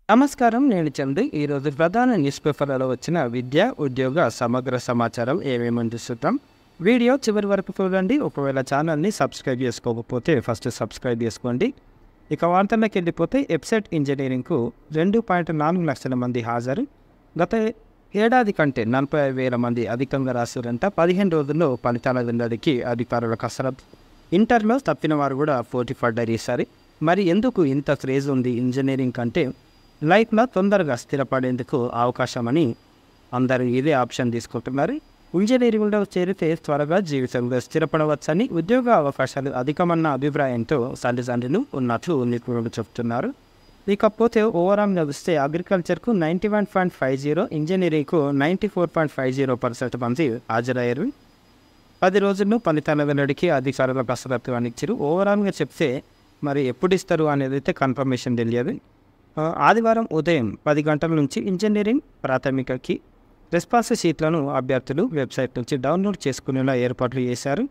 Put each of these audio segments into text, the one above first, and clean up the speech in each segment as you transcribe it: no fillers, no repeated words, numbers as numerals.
నమస్కారం. నేను చందు. ఈరోజు ప్రధాన న్యూస్ పేపర్లలో వచ్చిన విద్య, ఉద్యోగ సమగ్ర సమాచారం ఏమేమి చూద్దాం. వీడియో చివరి వరకు చూడండి. ఒకవేళ ఛానల్ని సబ్స్క్రైబ్ చేసుకోకపోతే ఫస్ట్ సబ్స్క్రైబ్ చేసుకోండి. ఇక వార్తల్లోకి వెళ్ళిపోతే వెబ్సైట్ ఇంజనీరింగ్కు 2.4 లక్షల మంది హాజరు. గత ఏడాది కంటే 40,000 మంది అధికంగా రాశారంట. 15 రోజుల్లో ఫలితాల వెల్లడికి అధికారుల కసరత్తు. ఇంటర్లో తప్పిన వారు కూడా పోటీ పడ్డారు ఈసారి. మరి ఎందుకు ఇంత క్రేజ్ ఉంది ఇంజనీరింగ్ కంటే? లైఫ్లో తొందరగా స్థిరపడేందుకు అవకాశం అని అందరూ ఇదే ఆప్షన్ తీసుకుంటున్నారు. ఇంజనీరింగ్లో చేరితే త్వరగా జీవితంలో స్థిరపడవచ్చని, ఉద్యోగ అవకాశాలు అధికమన్న అభిప్రాయంతో తల్లిదండ్రులు ఉన్నట్లు నిపుణులు చెబుతున్నారు. ఇకపోతే ఓవరాల్గా చూస్తే అగ్రికల్చర్కు 91.50, ఇంజనీరింగ్కు 94.50% మంది హాజరయ్యారు. 10 రోజుల్లో ఫలితాల వెల్లడికి అధికారుల కసరత్తు అనిచ్చారు. ఓవరాల్గా చెప్తే మరి ఎప్పుడు ఇస్తారు అనేది అయితే కన్ఫర్మేషన్ తెలియదు. ఆదివారం ఉదయం 10 గంటల నుంచి ఇంజనీరింగ్ ప్రాథమికకి రెస్పాన్స్ షీట్లను అభ్యర్థులు వెబ్సైట్ నుంచి డౌన్లోడ్ చేసుకునేలా ఏర్పాట్లు చేశారు.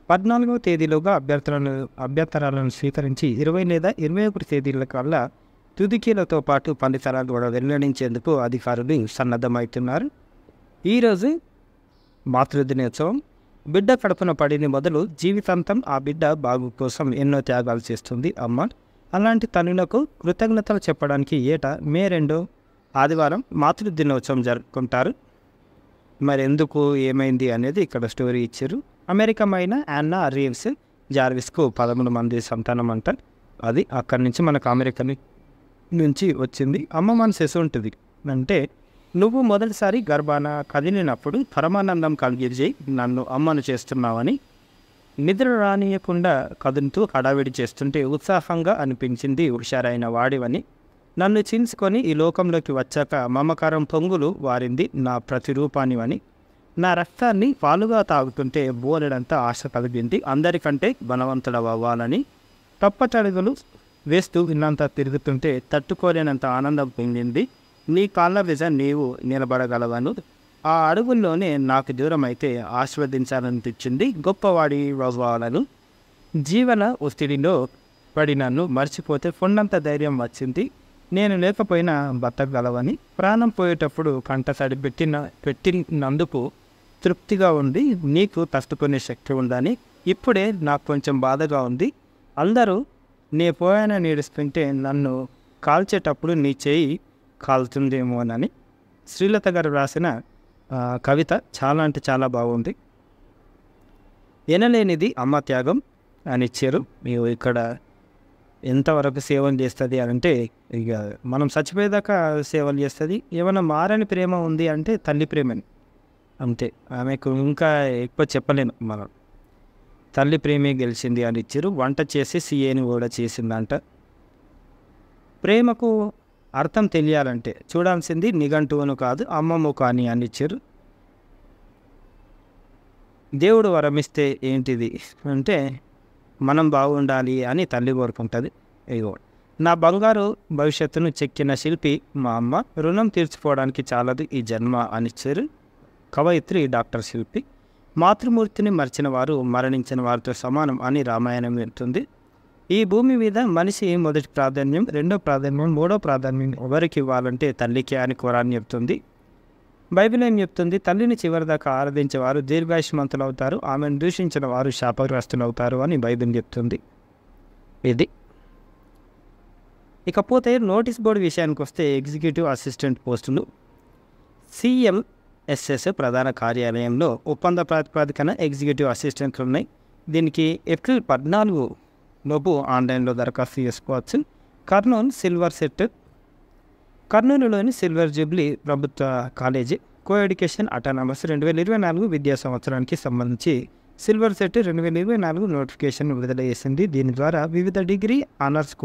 14వ తేదీలోగా అభ్యంతరాలను స్వీకరించి 20 లేదా 21 తేదీల కల్లా తుదికీలతో పాటు ఫలితాలను కూడా వెల్లడించేందుకు అధికారులు సన్నద్ధమవుతున్నారు. ఈరోజు మాతృదినోత్సవం. బిడ్డ కడుపున పడిన మొదలు జీవితాంతం ఆ బిడ్డ బాగు కోసం ఎన్నో త్యాగాలు చేస్తుంది అమ్మ. అలాంటి తల్లులకు కృతజ్ఞతలు చెప్పడానికి ఏటా మే 2 ఆదివారం మాతృదినోత్సవం జరుపుకుంటారు. మరి ఎందుకు, ఏమైంది అనేది ఇక్కడ స్టోరీ ఇచ్చారు. అమెరికమైన యాన్నా రీవ్స్ జార్విస్కు 13 మంది సంతానం అంట. అది అక్కడి నుంచి మనకు అమెరికా నుంచి వచ్చింది. అమ్మ మనసు ఉంటుంది అంటే, నువ్వు మొదటిసారి గర్భాన కదిలినప్పుడు పరమానందం కలిగించి నన్ను అమ్మను చేస్తున్నావని, నిద్ర రానియకుండా కదులుతూ హడావిడి చేస్తుంటే ఉత్సాహంగా అనిపించింది. హుషారైన వాడివని, నన్ను చీల్చుకొని ఈ లోకంలోకి వచ్చాక మమకారం పొంగులు వారింది నా ప్రతిరూపానివని, నా రక్తాన్ని పాలుగా తాగుతుంటే బోలెడంతా ఆశ కలిగింది. అందరికంటే బలవంతుడవ్వాలని తప్పటడుగులు వేస్తూ ఇన్నంత తిరుగుతుంటే తట్టుకోలేనంత ఆనందం పొందింది. నీ కాళ్ళ మీద నీవు నిలబడగలవను. ఆ అడుగుల్లోనే నాకు దూరం అయితే ఆస్వాదించాలనిపించింది. గొప్పవాడి అవ్వాలను. జీవన ఒత్తిడిలో పడి నన్ను మర్చిపోతే కొండంత ధైర్యం వచ్చింది. నేను లేకపోయినా బతకగలవని, ప్రాణం పోయేటప్పుడు కంటతడి పెట్టినందుకు తృప్తిగా ఉంది. నీకు తట్టుకునే శక్తి ఉందని ఇప్పుడే నాకు కొంచెం బాధగా ఉంది. అందరూ నే పోయానని ఏడుస్తుంటే నన్ను కాల్చేటప్పుడు నీ చేయి కాలుతుందేమోనని శ్రీలత గారు రాసిన కవిత చాలా అంటే చాలా బాగుంది. ఎనలేనిది అమ్మ త్యాగం అని ఇచ్చారు. మీరు ఇక్కడ ఎంతవరకు సేవలు చేస్తుంది అని అంటే, ఇక మనం చచ్చిపోయేదాకా సేవలు చేస్తుంది. ఏమైనా మారని ప్రేమ ఉంది అంటే తల్లి ప్రేమని, అంతే. ఆమెకు ఇంకా ఎక్కువ చెప్పలేను. మనం తల్లి ప్రేమే గెలిచింది అని ఇచ్చారు. వంట చేసి సీఏని కూడా చేసిందంట. ప్రేమకు అర్థం తెలియాలంటే చూడాల్సింది నిఘంటువును కాదు అమ్మ ముఖాన్ని అని ఇచ్చారు. దేవుడు వరమిస్తే ఏంటిది అంటే, మనం బాగుండాలి అని తల్లి కోరుకుంటుంది. ఇగో నా బంగారు భవిష్యత్తును చెక్కిన శిల్పి మా అమ్మ, రుణం తీర్చుకోవడానికి చాలదు ఈ జన్మ అనిచ్చారు కవయిత్రి డాక్టర్ శిల్పి. మాతృమూర్తిని మర్చిన వారు మరణించిన వారితో సమానం అని రామాయణం చెప్తుంది. ఈ భూమి మీద మనిషి మొదటి ప్రాధాన్యం, రెండో ప్రాధాన్యం, మూడో ప్రాధాన్యం ఎవరికి ఇవ్వాలంటే తల్లికే అని ఖురాన్ చెప్తుంది. బైబిల్ ఏం చెప్తుంది? తల్లిని చివరిదాకా ఆరాధించేవారు దీర్ఘాయుష్మంతులు అవుతారు, ఆమెను దూషించిన వారు శాపగ్రస్తులు అవుతారు అని బైబిల్ చెప్తుంది. ఇది ఇకపోతే నోటీస్ బోర్డు విషయానికి వస్తే, ఎగ్జిక్యూటివ్ అసిస్టెంట్ పోస్టులు CMSS ప్రధాన కార్యాలయంలో ఒప్పంద ప్రాతిపదికన ఎగ్జిక్యూటివ్ అసిస్టెంట్లు ఉన్నాయి. దీనికి ఏప్రిల్ 14 లోపు ఆన్లైన్లో దరఖాస్తు చేసుకోవచ్చు. కర్నూలులోని సిల్వర్ జూబ్లీ ప్రభుత్వ కాలేజీ కో ఎడ్యుకేషన్ అటానమస్ 2024 విద్యా సంవత్సరానికి సంబంధించి సిల్వర్ సెట్ 2024 నోటిఫికేషన్ విడుదల చేసింది. దీని ద్వారా వివిధ డిగ్రీ ఆనర్స్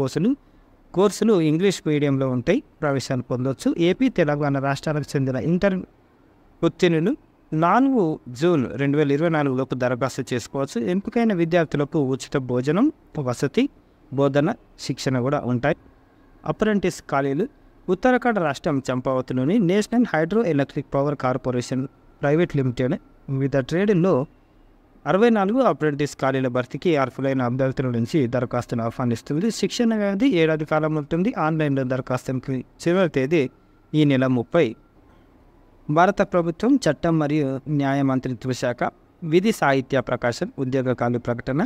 కోర్సులు ఇంగ్లీష్ మీడియంలో ఉంటాయి. ప్రవేశాలు పొందవచ్చు. ఏపీ, తెలంగాణ రాష్ట్రాలకు చెందిన ఇంటర్ ఉత్తీర్ణులు 4 జూన్ 2024 లోపు దరఖాస్తు చేసుకోవచ్చు. ఎంపికైన విద్యార్థులకు ఉచిత భోజనం, వసతి, బోధన, శిక్షణ కూడా ఉంటాయి. అప్రెంటిస్ ఖాళీలు. ఉత్తరాఖండ్ రాష్ట్రం చంపావతిలోని national hydro electric power corporation private limited వివిధ ట్రేడ్లో 64 అప్రెంటిస్ ఖాళీల భర్తీకి అర్హులైన అభ్యర్థుల నుంచి దరఖాస్తును ఆహ్వానిస్తుంది. శిక్షణ వ్యవధి 7 ఏడాది కాలం ఉంటుంది. ఆన్లైన్లో దరఖాస్తుకి చివరి తేదీ ఈ నెల 30. భారత ప్రభుత్వం చట్టం మరియు న్యాయ మంత్రిత్వ శాఖ విధి సాహిత్య ప్రకాశం ఉద్యోగకాలు ప్రకటన.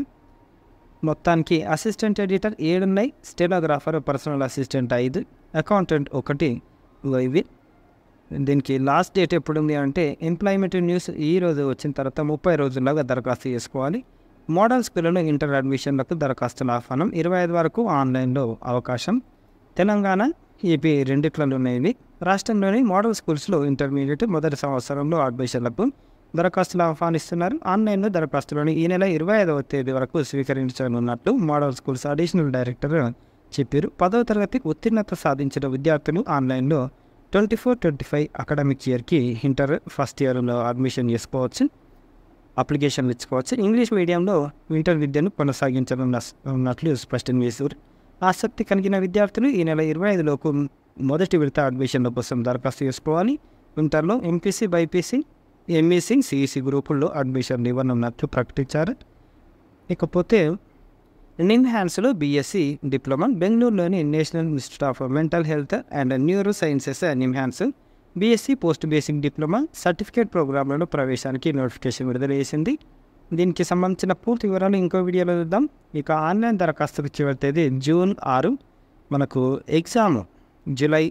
మొత్తానికి అసిస్టెంట్ ఎడిటర్ 7 ఉన్నాయి, స్టెనోగ్రాఫర్ పర్సనల్ అసిస్టెంట్ 5, అకౌంటెంట్ 1 ఇవి. దీనికి లాస్ట్ డేట్ ఎప్పుడు ఉంది అంటే ఎంప్లాయ్మెంట్ న్యూస్ ఈ రోజు వచ్చిన తర్వాత 30 రోజుల్లోగా దరఖాస్తు చేసుకోవాలి. మోడల్ స్కూళ్ళలో ఇంటర్ అడ్మిషన్లకు దరఖాస్తుల ఆహ్వానం 25 వరకు ఆన్లైన్లో అవకాశం. తెలంగాణ, ఏపీ రెండిట్లలో ఉన్నాయి. రాష్ట్రంలోని మోడల్ స్కూల్స్లో ఇంటర్మీడియట్ మొదటి సంవత్సరంలో అడ్మిషన్లకు దరఖాస్తులు ఆహ్వానిస్తున్నారు. ఆన్లైన్లో దరఖాస్తులను ఈ నెల 25వ తేదీ వరకు స్వీకరించనున్నట్లు మోడల్ స్కూల్స్ అడిషనల్ డైరెక్టర్ చెప్పారు. 10వ తరగతి ఉత్తీర్ణత సాధించిన విద్యార్థులు ఆన్లైన్లో 24-25 అకాడమిక్ ఇయర్కి ఇంటర్ ఫస్ట్ ఇయర్లో అడ్మిషన్ చేసుకోవచ్చు, అప్లికేషన్లు ఇచ్చుకోవచ్చు. ఇంగ్లీష్ మీడియంలో ఇంటర్ విద్యను కొనసాగించనున్నట్లు స్పష్టం చేశారు. ఆసక్తి కలిగిన విద్యార్థులు ఈ నెల 25లోపు మొదటి విడత అడ్మిషన్ల కోసం దరఖాస్తు చేసుకోవాలి. ఇంటర్లో ఎంపీసీ, బైపీసీ, ఎంఈసీ, సిఈసీ గ్రూపుల్లో అడ్మిషన్లు ఇవ్వనున్నట్లు ప్రకటించారు. ఇకపోతే నిమ్హాన్స్లో బీఎస్సీ డిప్లొమా, బెంగళూరులోని national institute of mental health and neurosciences NIMHANS BSc post basic diploma certificate ప్రోగ్రాంలలో ప్రవేశానికి నోటిఫికేషన్ విడుదల చేసింది. దీనికి సంబంధించిన పూర్తి వివరాలు ఇంకో వీడియోలో చూద్దాం. ఇక ఆన్లైన్ దరఖాస్తుకు చివరి తేదీ జూన్ 6. మనకు ఎగ్జామ్ జూలై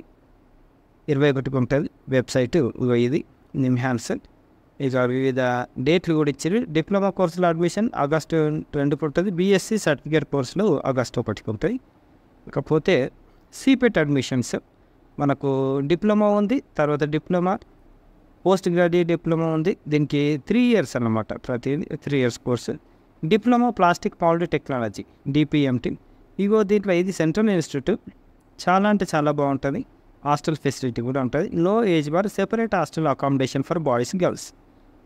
21కి ఉంటుంది. వెబ్సైటు ఇది నిమ్హాన్స్. ఇక వివిధ డేట్లు కూడా ఇచ్చారు. డిప్లొమా కోర్సులో అడ్మిషన్ ఆగస్టు 2కి ఉంటుంది. బీఎస్సీ సర్టిఫికేట్ కోర్సులు ఆగస్టు 1కి ఉంటాయి. ఇకపోతే సిపెట్ అడ్మిషన్స్ మనకు డిప్లొమా ఉంది, తర్వాత డిప్లొమా పోస్ట్ గ్రాడ్యుయేట్ డిప్లొమా ఉంది. దీనికి 3 years అన్నమాట, ప్రతిదీ 3 years course. Diploma plastic powder technology DPMT. ఇగో దీంట్లో ఇది సెంట్రల్ ఇన్స్టిట్యూట్, చాలా అంటే చాలా బాగుంటుంది. హాస్టల్ ఫెసిలిటీ కూడా ఉంటుంది. లో age bar, separate hostel accommodation for boys girls.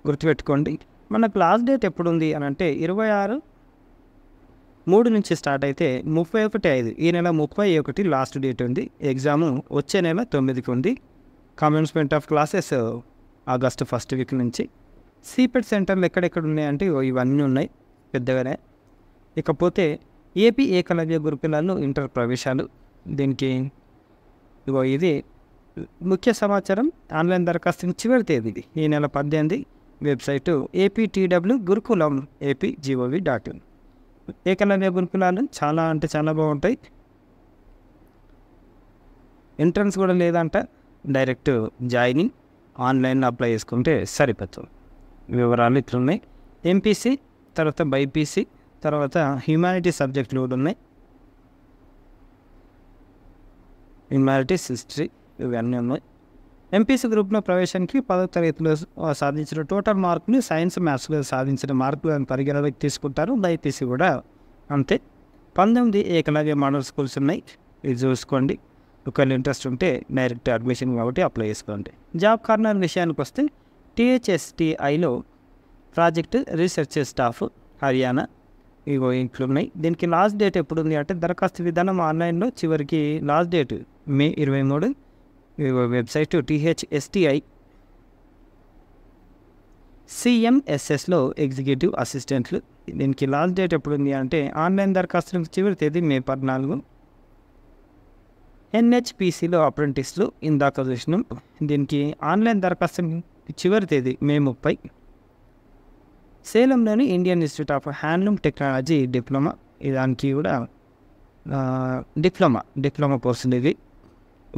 గుర్తుపెట్టుకోండి. మనకు లాస్ట్ డేట్ ఎప్పుడు ఉంది అని అంటే 26/3 నుంచి స్టార్ట్ అయితే 31/5 ఈ నెల 31 లాస్ట్ డేట్ ఉంది. ఎగ్జాము వచ్చే నెల 9కి ఉంది. Commencement of classes August 1st week నుంచి. సిపెట్ సెంటర్లు ఎక్కడెక్కడ ఉన్నాయంటే ఇవన్నీ ఉన్నాయి పెద్దగానే. ఇకపోతే ఏపీ ఏకలవ్య గురుకులాల్లో ఇంటర్ ప్రవేశాలు. దీనికి ఇది ముఖ్య సమాచారం. ఆన్లైన్ దరఖాస్తు చివరి తేదీ ఈ నెల 18. వెబ్సైటు APTW గురుకులం AP.gov.in. ఏకలవ్య గురుకులాలు చాలా అంటే చాలా బాగుంటాయి. ఎంట్రన్స్ కూడా లేదంట, డైరెక్ట్ జాయినింగ్ ఆన్లైన్లో అప్లై చేసుకుంటే సరిపోతుంది. వివరాలు ఇట్లున్నాయి. ఎంపీసీ, తర్వాత బైపీసీ, తర్వాత హ్యుమానిటీ సబ్జెక్టులు కూడా ఉన్నాయి. హ్యుమానిటీస్, హిస్టరీ ఇవన్నీ ఉన్నాయి. ఎంపీసీ గ్రూప్లో ప్రవేశానికి 10వ తరగతిలో సాధించిన టోటల్ మార్కులు, సైన్స్ మ్యాథ్స్లో సాధించిన మార్కులను పరిగణలోకి తీసుకుంటారు. బైపీసీ కూడా అంతే. 19 ఏకలవ్య మోడల్ స్కూల్స్ ఉన్నాయి, ఇది చూసుకోండి. ఒకవేళ ఇంట్రెస్ట్ ఉంటే డైరెక్ట్ అడ్మిషన్ కాబట్టి అప్లై చేసుకోండి. జాబ్ కార్నర్ విషయానికి వస్తే THSTIలో ప్రాజెక్ట్ రీసెర్చ్ స్టాఫ్ హర్యానా ఇగో ఇంట్లో ఉన్నాయి. దీనికి లాస్ట్ డేట్ ఎప్పుడు ఉంది అంటే దరఖాస్తు విధానం ఆన్లైన్లో చివరికి last date May 23. Website THSTI. CMSSలో ఎగ్జిక్యూటివ్ అసిస్టెంట్లు. దీనికి లాస్ట్ డేట్ ఎప్పుడు ఉంది అంటే ఆన్లైన్ దరఖాస్తులకు చివరి తేదీ మే 14. NHPCలో అప్రెంటిస్లు ఇందాక చూసినాం. దీనికి ఆన్లైన్ దరఖాస్తు చివరి తేదీ మే 30. సేలంలోని Indian institute of handloom technology diploma. దానికి కూడా డిప్లొమా కోర్సు ఇది.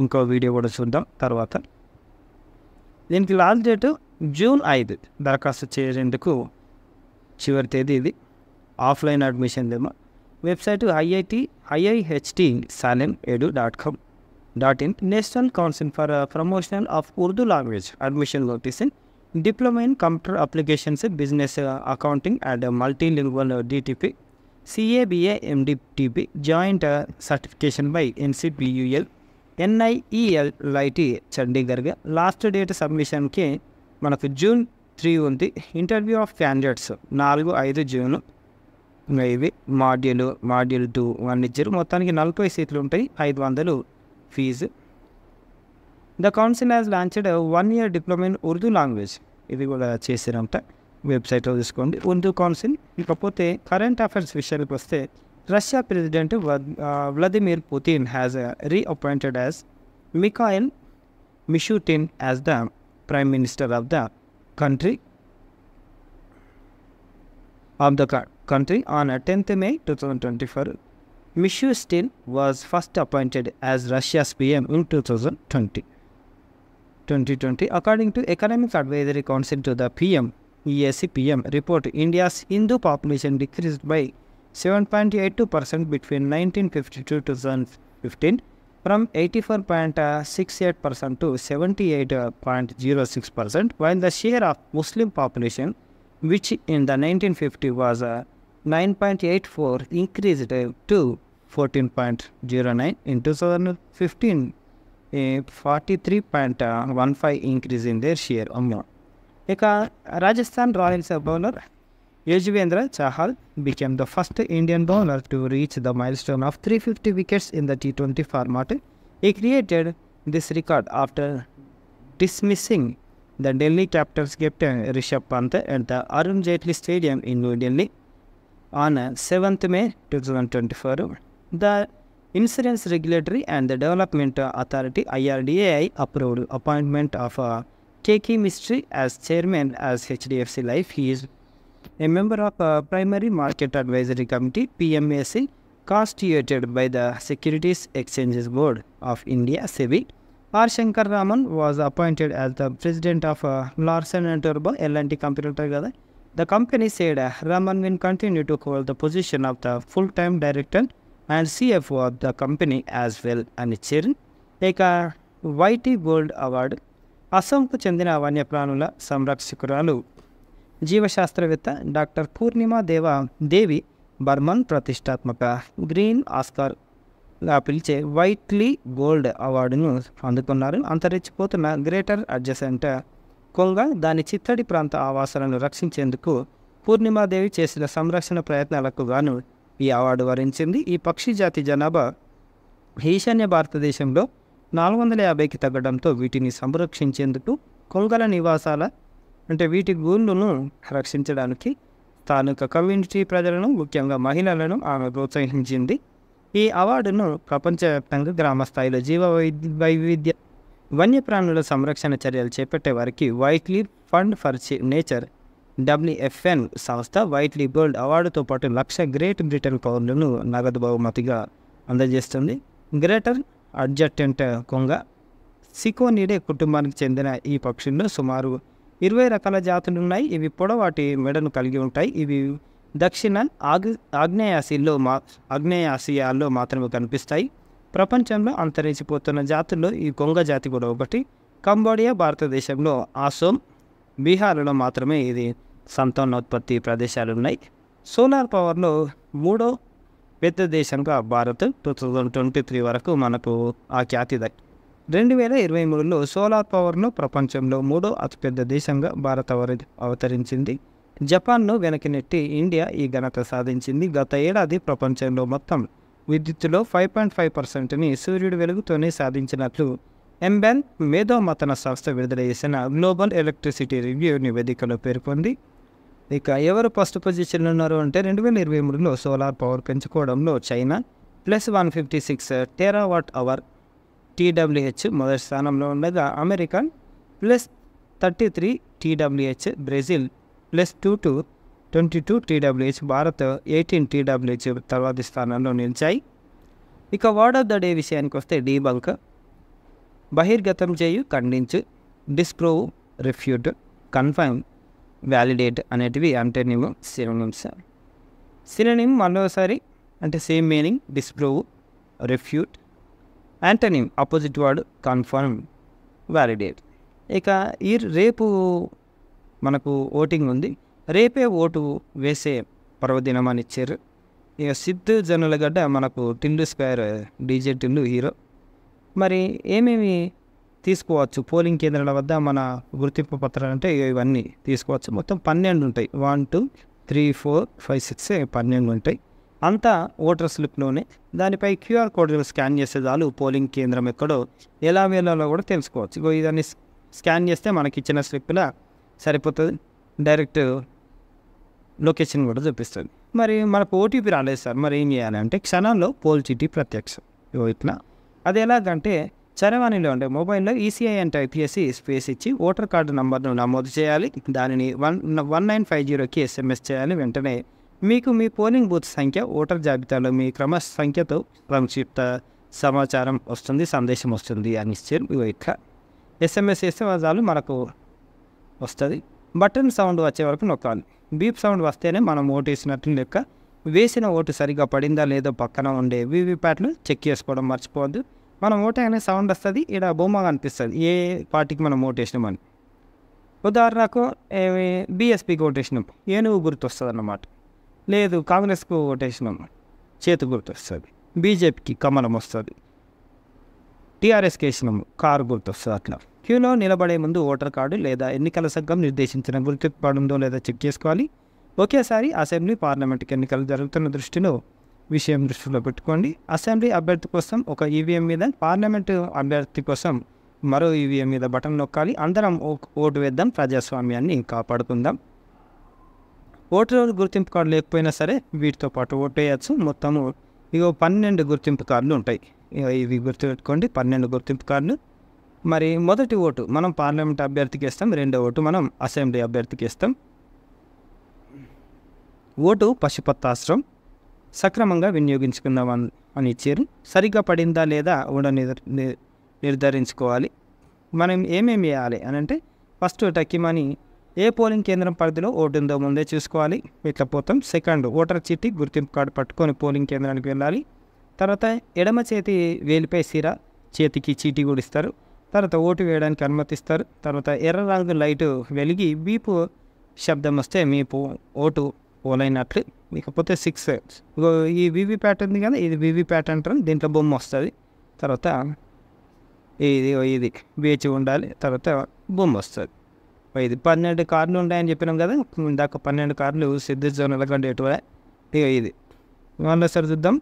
ఇంకో వీడియో కూడా చూద్దాం తర్వాత. దీనికి లాస్ట్ డేటు జూన్ 5 దరఖాస్తు చేసేందుకు చివరి తేదీ ఇది. ఆఫ్లైన్ అడ్మిషన్ ఏమో. Website IIT/salem.edu.com.in. National council for promotion of Urdu language admission notice in diploma in computer applications, business accounting and multilingual DTP, CA/BA MDTP, joint certification by NCPUL, NIEL LIT Chandigarh. Last date సబ్మిషన్కి మనకు June 3 ఉంది. Interview of candidates 4-5 June. ఇవి module 2 1 ఇచ్చారు. మొత్తానికి 40 సీట్లు ఉంటాయి, 500 fees. The council has launched 1 year diploma in Urdu language. ఇది కూడా చేశారంట. వెబ్సైట్లో తీసుకోండి, ఉర్దూ కౌన్సిల్. ఇకపోతే కరెంట్ అఫైర్స్ విషయానికి వస్తే Russia president Vladimir Putin has reappointed as Mikhail Mishustin as the prime minister of the country on 10th May 2024. Mishustin was first appointed as Russia's PM in 2020. According to Economic Advisory Council to the EAC-PM report, India's Hindu population decreased by 7.82% between 1952 to 2015, from 84.68% to 78.06%, while the share of Muslim population, which in the 1950 was 9.84, increased to 14.09 in 2015, a 43.15 increase in their share. ఇక Rajasthan Royals bowler Yuzvendra Chahal became the first Indian bowler to reach the milestone of 350 wickets in the T20 format. He created this record after dismissing the Delhi Capitals captain Rishabh Pant at the Arun Jaitley Stadium in New Delhi on 7th May 2024. The Insurance Regulatory and the Development Authority IRDAI approved appointment of KK Mistry as chairman as HDFC Life. He is a member of Primary Market Advisory Committee PMAC constituted by the Securities Exchanges Board of India SEBI. R. Shankar Raman was appointed as the president of Larsen & Toubro L&T company. The company said Raman will continue to hold the position of the full-time director and CFO of the company as well. And ఇక YT gold award అస్సాంకు చెందిన వన్యప్రాణుల సంరక్షకురాలు జీవశాస్త్రవేత్త doctor పూర్ణిమా దేవి బర్మన్ ప్రతిష్టాత్మక green ఆస్కార్గా పిలిచే వైట్లీ gold అవార్డును అందుకున్నారు. అంతరించిపోతున్న greater adjacent కొంగ దాని చిత్తడి ప్రాంత ఆవాసాలను రక్షించేందుకు పూర్ణిమాదేవి చేసిన సంరక్షణ ప్రయత్నాలకు గాను ఈ అవార్డు వరించింది. ఈ పక్షి జాతి జనాభా ఈశాన్య భారతదేశంలో 450కి తగ్గడంతో వీటిని సంరక్షించేందుకు కొంగల నివాసాల వీటి గూళ్ళను రక్షించడానికి స్థానిక కమ్యూనిటీ ప్రజలను, ముఖ్యంగా మహిళలను ఆమె ప్రోత్సహించింది. ఈ అవార్డును ప్రపంచవ్యాప్తంగా గ్రామస్థాయిలో వైవిధ్య వన్యప్రాణుల సంరక్షణ చర్యలు చేపట్టే వారికి వైట్లీ ఫండ్ ఫర్ నేచర్ WFN సంస్థ వైట్లీ గోల్డ్ అవార్డుతో పాటు 1,00,000 గ్రేట్ బ్రిటన్ పౌరులను నగదు బహుమతిగా అందజేస్తుంది. గ్రేటర్ అడ్జటెంట్ కొంగ సికోనిడే కుటుంబానికి చెందిన ఈ పక్షుల్లో సుమారు 20 రకాల జాతులు ఉన్నాయి. ఇవి పొడవాటి మెడను కలిగి ఉంటాయి. ఇవి దక్షిణ ఆగ్నేయాసియాలో మాత్రమే కనిపిస్తాయి. ప్రపంచంలో అంతరించిపోతున్న జాతుల్లో ఈ కొంగ జాతి కూడా ఒకటి. కంబోడియా, భారతదేశంలో అసోం, బీహార్లో మాత్రమే ఇది సంతానోత్పత్తి ప్రదేశాలు ఉన్నాయి. సోలార్ పవర్లో 3వ పెద్ద దేశంగా భారత్ 2023 వరకు మనకు ఆ ఖ్యాతి దక్కి 2023లో సోలార్ పవర్లో ప్రపంచంలో 3వ అతిపెద్ద దేశంగా భారత్ అవతరించింది. జపాన్ను వెనక్కి నెట్టి ఇండియా ఈ ఘనత సాధించింది. గత ఏడాది ప్రపంచంలో మొత్తం విద్యుత్తులో 5.5%ని సూర్యుడి వెలుగుతోనే సాధించినట్లు ఎంబెన్ మేధోమథన సంస్థ విడుదల చేసిన గ్లోబల్ ఎలక్ట్రిసిటీ రివ్యూ నివేదికలో పేర్కొంది. ఇక ఎవరు ఫస్ట్ పొజిషన్లో ఉన్నారు అంటే 2023లో సోలార్ పవర్ పెంచుకోవడంలో చైనా +156 టెరావాట్ అవర్ TWh మొదటి స్థానంలో ఉండగా America +33 TWh, Brazil +22 TWh, Bharat 18 TWh తర్వాతి స్థానంలో నిలిచాయి. ఇక వర్డ్ ఆఫ్ ద డే విషయానికి వస్తే డీబంక్, బహిర్గతం చేయు, ఖండించు, డిస్ప్రూవ్, రిఫ్యూట్, కన్ఫర్మ్, వ్యాలిడేట్ అనేటివి అంటోనిమ్, సినోనిమ్స్. సినోనిమ్ మరోసారి అంటే same meaning, disprove, refute. Antonym opposite word, confirm, validate. ఇక రేపు మనకు ఓటింగ్ ఉంది. రేపే ఓటు వేసే పర్వదినం అని ఇచ్చారు. ఇక సిద్ధు జనులగడ్డ మనకు Tillu square DJ Tillu hero. మరి ఏమేమి తీసుకోవచ్చు పోలింగ్ కేంద్రాల వద్ద మన గుర్తింపు పత్రాలు అంటే ఇవన్నీ తీసుకోవచ్చు. మొత్తం 12 ఉంటాయి. 1 2 3 4 5 6 12 ఉంటాయి. అంతా ఓటర్ స్లిప్లోనే. దానిపై QR కోడ్ స్కాన్ చేస్తే చాలు పోలింగ్ కేంద్రం ఎక్కడో ఎలా వెళ్ళాలో కూడా తెలుసుకోవచ్చు. ఇదాన్ని స్కాన్ చేస్తే మనకి ఇచ్చిన స్లిప్లా సరిపోతుంది. డైరెక్ట్ లొకేషన్ కూడా చూపిస్తుంది. మరి మనకు ఓటీపీ రాలేదు సార్, మరి ఏం చేయాలంటే క్షణాల్లో పోల్ చీటీ ప్రత్యక్షం. ఇట్లా అది ఎలాగంటే చరవాణిలో అంటే మొబైల్లో ఈసీఐ అని టైప్ చేసి స్పేస్ ఇచ్చి ఓటర్ కార్డు నంబర్ను నమోదు చేయాలి. దానిని 1950కి ఎస్ఎంఎస్ చేయాలి. వెంటనే మీకు మీ పోలింగ్ బూత్ సంఖ్య, ఓటర్ జాబితాలో మీ క్రమ సంఖ్యతో సంక్షిప్త సమాచారం వస్తుంది, సందేశం వస్తుంది అని ఇచ్చారు. ఇట్లా ఎస్ఎంఎస్ చేస్తే చాలు మనకు వస్తుంది. బటన్ సౌండ్ వచ్చే వరకు నొక్కాలి. బీప్ సౌండ్ వస్తేనే మనం ఓటు వేసినట్లు లెక్క. వేసిన ఓటు సరిగ్గా పడిందా లేదో పక్కన ఉండే వీవీప్యాట్లు చెక్ చేసుకోవడం మర్చిపోవద్దు. మనం ఓటు అయినా సౌండ్ వస్తుంది, ఇక్కడ బొమ్మ కనిపిస్తుంది ఏ పార్టీకి మనం ఓటు వేసినామని. ఉదాహరణకు బీఎస్పీకి ఓటు వేసినాం, ఏనుగు గుర్తు వస్తుంది అన్నమాట. లేదు కాంగ్రెస్కు ఓటు వేసినాం, చేతు గుర్తు వస్తుంది. బీజేపీకి కమలం వస్తుంది. టీఆర్ఎస్కి వేసినాము, కారు గుర్తు వస్తుంది. అట్లా క్యూలో నిలబడే ముందు ఓటర్ కార్డు లేదా ఎన్నికల సంఘం నిర్దేశించిన గుర్తింపు పడుందో లేదా చెక్ చేసుకోవాలి. ఒకేసారి అసెంబ్లీ, పార్లమెంట్కి ఎన్నికలు జరుగుతున్న విషయం దృష్టిలో పెట్టుకోండి. అసెంబ్లీ అభ్యర్థి కోసం ఒక ఈవీఎం మీద, పార్లమెంటు అభ్యర్థి కోసం మరో ఈవీఎం మీద బటన్ నొక్కాలి. అందరం ఓటు వేద్దాం, ప్రజాస్వామ్యాన్ని కాపాడుకుందాం. ఓటర్ గుర్తింపు కార్డు లేకపోయినా సరే వీటితో పాటు ఓటు వేయచ్చు. మొత్తము 12 గుర్తింపు కార్డులు ఉంటాయి. ఇవి గుర్తుపెట్టుకోండి, 12 గుర్తింపు కార్డులు. మరి మొదటి ఓటు మనం పార్లమెంట్ అభ్యర్థికి ఇస్తాం, రెండో ఓటు మనం అసెంబ్లీ అభ్యర్థికి ఇస్తాం. ఓటు పశుపతాస్త్రం, సక్రమంగా వినియోగించుకుందాం అని ఇచ్చారు. సరిగ్గా పడిందా లేదా కూడా నిర్ధారించుకోవాలి. మనం ఏమేమి వేయాలి అని అంటే ఫస్ట్ టక్కిమని ఏ పోలింగ్ కేంద్రం పరిధిలో ఓటు ఉందో ముందే చూసుకోవాలి. ఇట్లా పోతాం. సెకండ్ ఓటర్ చీటీ, గుర్తింపు కార్డు పట్టుకొని పోలింగ్ కేంద్రానికి వెళ్ళాలి. తర్వాత ఎడమ చేతి వేలిపై సిరా, చేతికి చీటీ కూడా ఇస్తారు. తర్వాత ఓటు వేయడానికి అనుమతిస్తారు. తర్వాత ఎర్ర రంగు లైటు వెలిగి బీపు శబ్దం వస్తే మీ ఓటు పోలైనట్లు. ఇకపోతే 6 ఈ వీవీప్యాట్ ఉంది కదా, ఇది వీవీప్యాట్ అంటారు. దీంట్లో బొమ్మ వస్తుంది. తర్వాత ఇది వేచి ఉండాలి. తర్వాత బొమ్మ వస్తుంది. ఇది 12 కార్లు ఉంటాయని చెప్పినాం కదా, ఇందాక 12 కార్లు సిద్ధ జోనల కంటే ఎటువే. ఇది వాళ్ళ సరి చూద్దాం.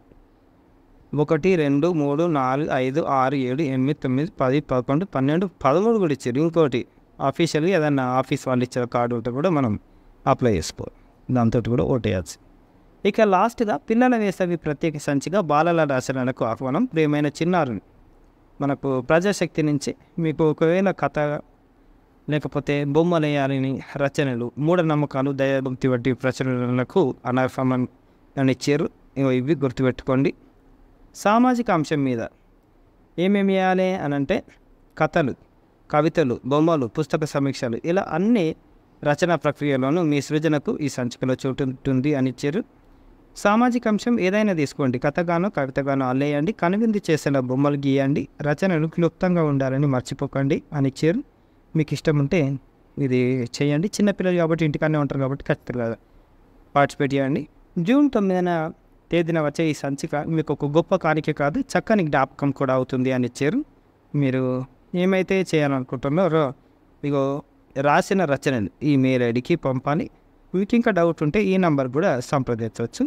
1 2 3 4 5 6 7 8 9 10 11 12 13 కూడా ఇచ్చారు. ఇంకోటి ఆఫీషియల్గా ఏదన్నా ఆఫీస్ వాళ్ళు ఇచ్చిన కార్డు ఉంటే కూడా మనం అప్లై చేసుకోవాలి. దాంతో కూడా ఓటేయచ్చు. ఇక లాస్ట్గా పిల్లల వేసవి ప్రత్యేక సంచిగా బాలల రచనలకు ఆహ్వానం. ప్రియమైన చిన్నారుని, మనకు ప్రజాశక్తి నుంచి మీకు ఒకవేళ కథ లేకపోతే బొమ్మలు వేయాలని రచనలు, మూఢనమ్మకాలు, దయాభక్తి వంటి ప్రచురణలకు అనర్హమని ఇచ్చారు. ఇవి గుర్తుపెట్టుకోండి. సామాజిక అంశం మీద ఏమేమి వేయాలి అని అంటే కథలు, కవితలు, బొమ్మలు, పుస్తక సమీక్షలు, ఇలా అన్ని రచనా ప్రక్రియలోనూ మీ సృజనకు ఈ సంచికలో చోటు ఉంటుంది అని ఇచ్చారు. సామాజిక అంశం ఏదైనా తీసుకోండి, కథగానో కవితగానో అల్లేయండి, కనువిందు చేసిన బొమ్మలు గీయండి, రచనలు క్లుప్తంగా ఉండాలని మర్చిపోకండి అని ఇచ్చారు. మీకు ఇష్టం ఉంటే ఇది చేయండి. చిన్నపిల్లలు కాబట్టి ఇంటికానే ఉంటారు కాబట్టి ఖచ్చితంగా పార్టిసిపేట్ చేయండి. జూన్ 9వ తేదీన వచ్చే ఈ సంచిక మీకు ఒక గొప్ప కానిక కాదు, చక్కని జ్ఞాపకం కూడా అవుతుంది అని ఇచ్చారు. మీరు ఏమైతే చేయాలనుకుంటున్నారో ఇగో రాసిన రచనలు ఈ మెయిల్ ఐడికి పంపాలి. మీకు ఇంకా డౌట్ ఉంటే ఈ నంబర్ కూడా సంప్రదించవచ్చు.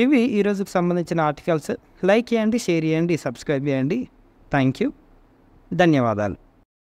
ఇవి ఈరోజుకు సంబంధించిన ఆర్టికల్స్. లైక్ చేయండి, షేర్ చేయండి, సబ్స్క్రైబ్ చేయండి. థ్యాంక్ యూ, ధన్యవాదాలు.